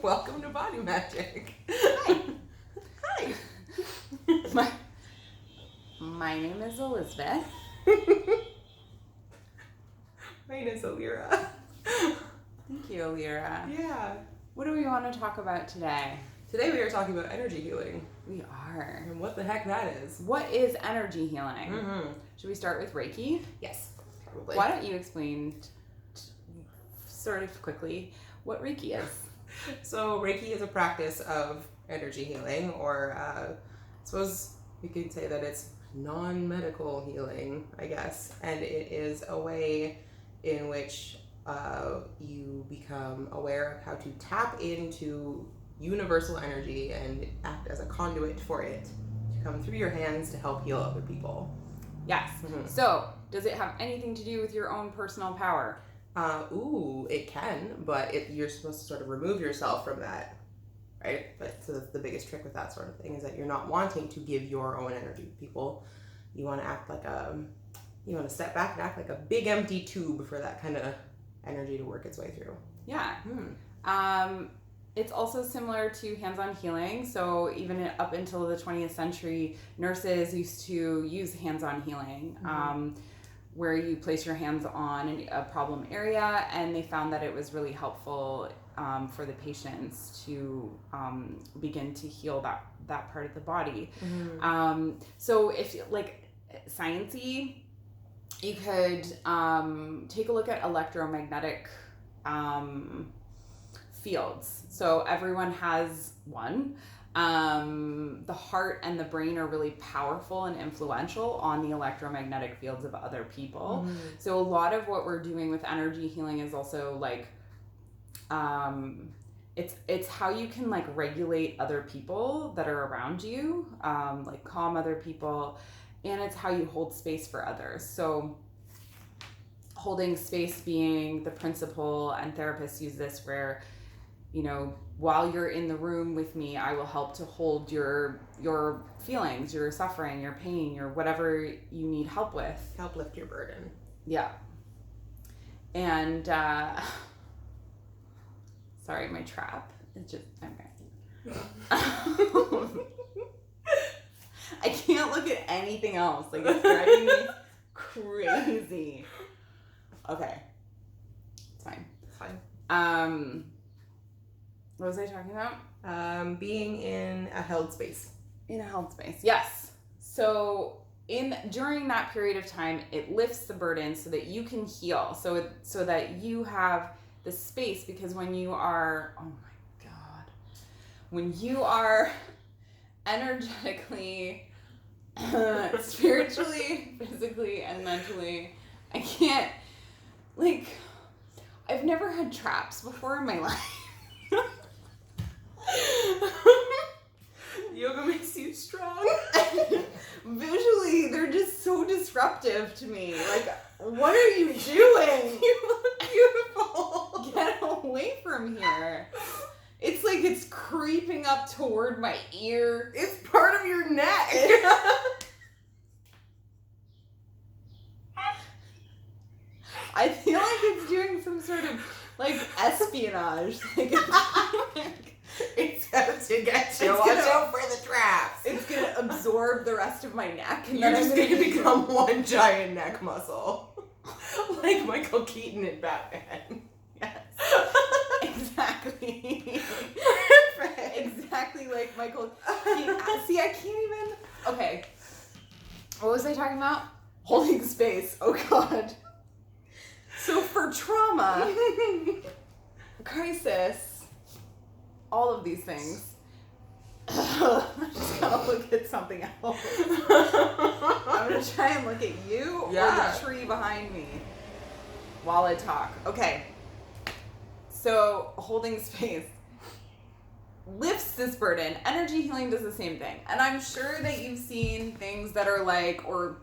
Welcome to BodyMagick. Hi. Hi. My name is Elizabeth. My name is Ilyra. Thank you, Ilyra. Yeah. What do we want to talk about today? Today we are talking about energy healing. We are. And what the heck that is. What is energy healing? Mm-hmm. Should we start with Reiki? Yes, probably. Why don't you explain sort of quickly what Reiki is? So Reiki is a practice of energy healing, or I suppose you could say that it's non-medical healing, I guess. And it is a way in which you become aware of how to tap into universal energy and act as a conduit for it to come through your hands to help heal other people. Yes. Mm-hmm. So, does it have anything to do with your own personal power? It can, but you're supposed to sort of remove yourself from that, right? But so the biggest trick with that sort of thing is that you're not wanting to give your own energy to people. You want to act like you want to step back and act like a big empty tube for that kind of energy to work its way through. Yeah. Hmm. It's also similar to hands-on healing. So even up until the 20th century, nurses used to use hands-on healing, where you place your hands on a problem area, and they found that it was really helpful for the patients to begin to heal that part of the body. Mm-hmm. So if like science-y, you could take a look at electromagnetic fields. So everyone has one. The heart and the brain are really powerful and influential on the electromagnetic fields of other people. Mm-hmm. So a lot of what we're doing with energy healing is also like, it's how you can like regulate other people that are around you, like calm other people, and it's how you hold space for others. So holding space being the principle, and therapists use this where, you know, while you're in the room with me, I will help to hold your feelings, your suffering, your pain, your whatever you need help with. Help lift your burden. Yeah. And sorry, my trap is just okay. I can't look at anything else. Like, it's driving me crazy. Okay. It's fine. It's fine. What was I talking about? Being in a held space. In a held space, yes. So during that period of time, it lifts the burden so that you can heal. So that you have the space, because when you are, oh my God, when you are energetically, spiritually, physically, and mentally, I can't, like, I've never had traps before in my life. Yoga makes you strong. Visually, they're just so disruptive to me. Like, what are you doing? You look beautiful. Get away from here. It's like it's creeping up toward my ear. It's part of your neck. I feel like it's doing some sort of like espionage. Like, It's out to get you. It's Watch gonna- out for the traps. it's gonna absorb the rest of my neck, and You're then just I'm going to be become one giant neck muscle. Like Michael Keaton in Batman. Yes. Exactly. Perfect. Exactly like Michael. See, I can't even. Okay. What was I talking about? Holding space. Oh God. So for trauma, crisis, all of these things. I'm just gonna look at something else. I'm gonna try and look at you or the tree behind me while I talk. Okay. So holding space lifts this burden. Energy healing does the same thing. And I'm sure that you've seen things that are like, or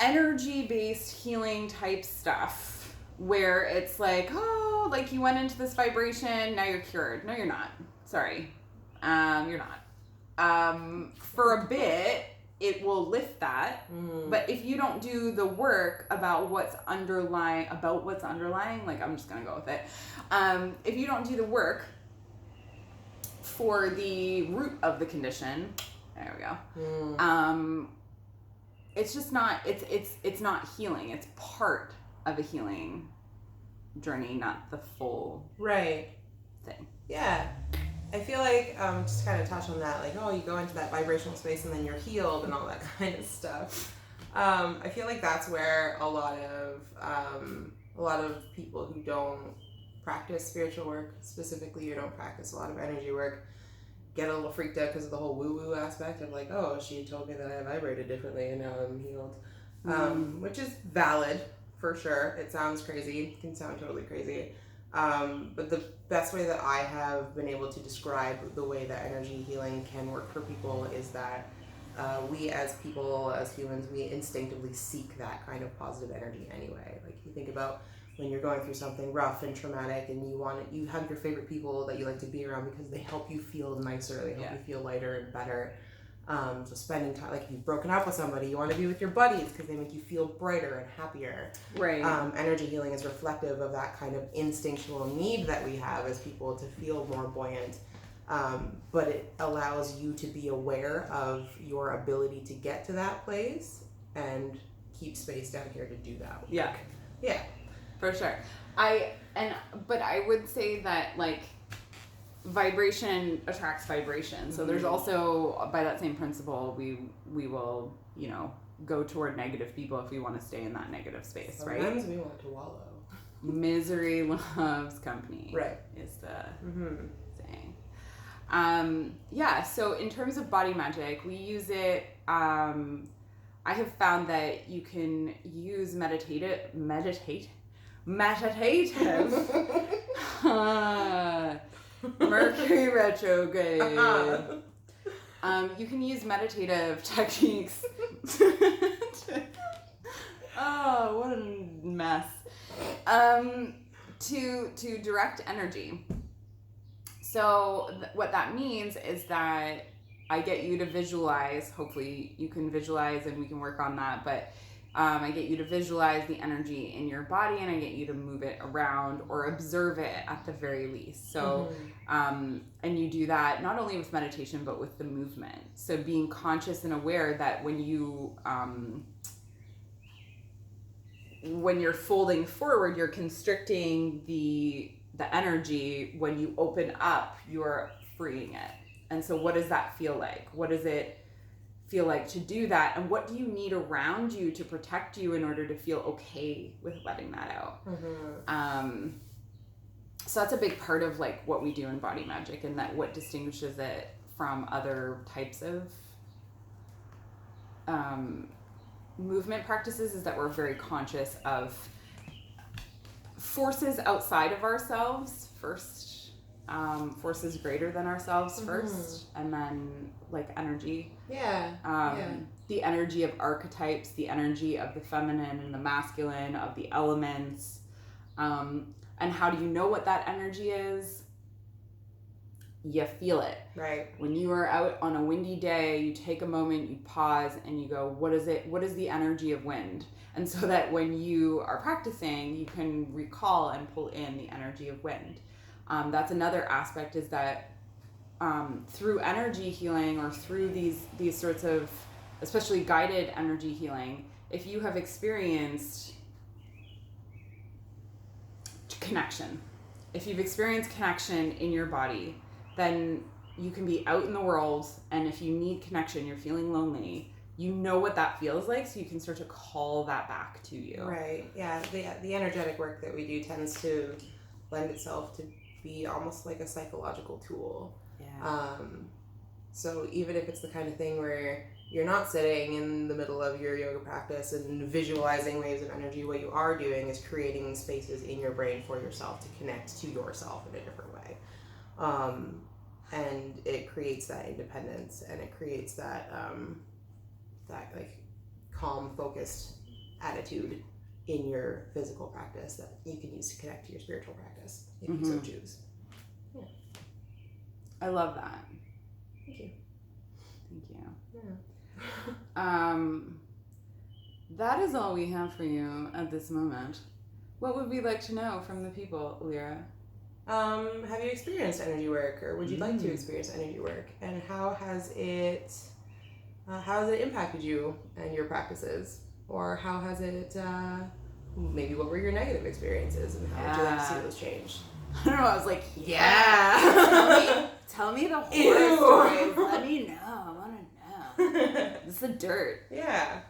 energy-based healing type stuff where it's like, oh, like you went into this vibration, now you're cured. No, you're not. Sorry. You're not. For a bit, it will lift that. But if you don't do the work about what's underlying, like, I'm just gonna go with it. If you don't do the work for the root of the condition, there we go. It's just not, it's not healing. It's part of a healing journey, not the full thing. Yeah. I feel like, just to kind of touch on that, like, oh, you go into that vibrational space and then you're healed and all that kind of stuff. I feel like that's where a lot of people who don't practice spiritual work, specifically, or don't practice a lot of energy work, get a little freaked out because of the whole woo-woo aspect of like, oh, she told me that I vibrated differently and now I'm healed. Which is valid, for sure. It sounds crazy. It can sound totally crazy. But the best way that I have been able to describe the way that energy healing can work for people is that we as people, as humans, we instinctively seek that kind of positive energy anyway. Like, you think about when you're going through something rough and traumatic and you have your favorite people that you like to be around because they help you feel nicer, they help you feel lighter and better. So spending time, like if you've broken up with somebody, you want to be with your buddies because they make you feel brighter and happier. Right. Energy healing is reflective of that kind of instinctual need that we have as people to feel more buoyant. But it allows you to be aware of your ability to get to that place and keep space down here to do that work. Yeah. For sure. But I would say that, like, vibration attracts vibration. So there's also, by that same principle, we will, go toward negative people if we want to stay in that negative space, right? Sometimes we want to wallow. Misery loves company. Right. Is the saying. So in terms of BodyMagick, we use it, I have found that you can use meditative Mercury retrograde. You can use meditative techniques. Oh, what a mess. To direct energy. So what that means is that I get you to visualize, hopefully you can visualize and we can work on that, but I get you to visualize the energy in your body and I get you to move it around or observe it at the very least. So, and you do that not only with meditation, but with the movement. So being conscious and aware that when you're folding forward, you're constricting the energy. When you open up, you're freeing it. And so what does that feel like? What does it feel like to do that? And what do you need around you to protect you in order to feel okay with letting that out? So that's a big part of like what we do in BodyMagick, and that what distinguishes it from other types of movement practices is that we're very conscious of forces outside of ourselves first, forces greater than ourselves first, and then like energy. The energy of archetypes, the energy of the feminine and the masculine, of the elements. And how do you know what that energy is? You feel it. Right. When you are out on a windy day, you take a moment, you pause, and you go, what is it? What is the energy of wind? And so that when you are practicing, you can recall and pull in the energy of wind. That's another aspect, is that through energy healing, or through these sorts of, especially guided energy healing, if you have experienced connection, if you've experienced connection in your body, then you can be out in the world, and if you need connection, you're feeling lonely, you know what that feels like, so you can start to call that back to you. Right. Yeah. The energetic work that we do tends to lend itself to be almost like a psychological tool. Yeah. So even if it's the kind of thing where you're not sitting in the middle of your yoga practice and visualizing waves of energy, what you are doing is creating spaces in your brain for yourself to connect to yourself in a different way. And it creates that independence, and it creates that that like calm, focused attitude in your physical practice that you can use to connect to your spiritual practice if you so choose. Yeah. I love that. Thank you. Thank you. Yeah. That is all we have for you at this moment. What would we like to know from the people, Ilyra? Have you experienced energy work, or would you like to experience energy work? And how has it impacted you and your practices? Or how has it, maybe what were your negative experiences, and how would you like to see those change? I don't know, I was like, yeah. Tell me the horror stories. Let me know. I want to know. This is the dirt. Yeah.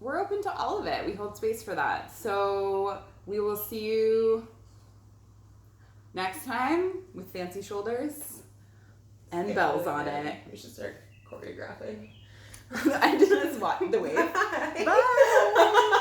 We're open to all of it. We hold space for that. So we will see you next time with fancy shoulders and bells on it. We should start choreographing. I just watch the wave. Bye.